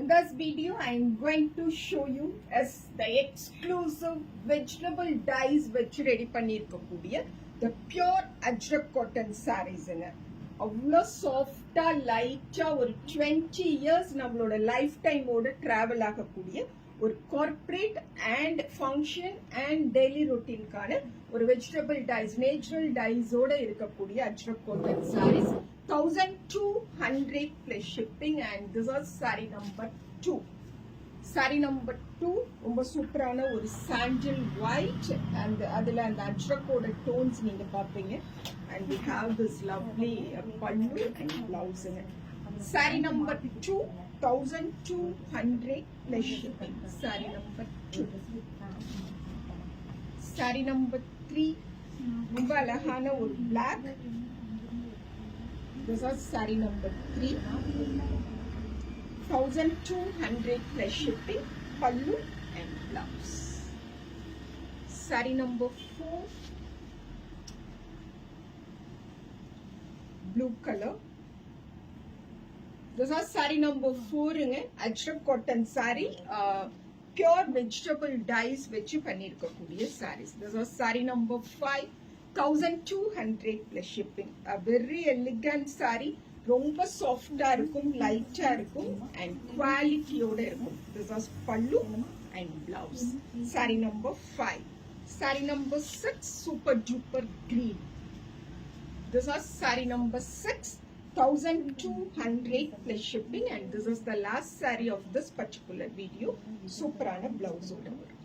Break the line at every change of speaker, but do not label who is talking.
In this video, I am going to show you as the exclusive vegetable dyes which ready பண்ணிருக்கக்கூடிய the pure ajrak cotton sarees ங்க. அவ்வளோ சாஃப்டா லைட்டா ஒரு 20 years நம்மளோட life டைமோட travel ஆகக்கூடிய ஒரு corporate and function and daily ரொட்டீனுக்கான ஒரு வெஜிடபிள் டைஸ் நேச்சுரல் டைஸோட இருக்கக்கூடிய Ajrakh cotton sarees 1200 plus shipping and this is saree number 2. Saree number 2 ரொம்ப சூப்பரான ஒரு சாண்டில் ஒயிட் and அதுல அந்த அஜ்ரக்கோட டோன்ஸ் நீங்க பாப்பீங்க and we have this lovely pallu and blouse in it. Saree number 2 1200 plus shipping. Saree number 2. Saree number 3 ரொம்ப அழகான ஒரு black. This is saree number 3. 1200 plus shipping, pallu and blouse. Saree number 4. Blue color. This is saree number 4 ங்க ajrak cotton saree pure vegetable dyes வெச்சு பண்ணிருக்கக்கூடிய sarees. This is saree number 5. 1200 plus shipping. A very elegant saree. ரொம்ப சாஃப்டா இருக்கும், லைட்டா இருக்கும் and குவாலிட்டியோட இருக்கும். This is pallu and blouse. Saree number 5. Saree number 6 super duper green. This is saree number 6. 1200 plus shipping and this is the last saree of this particular video. Superana blouse ஓட வரும்.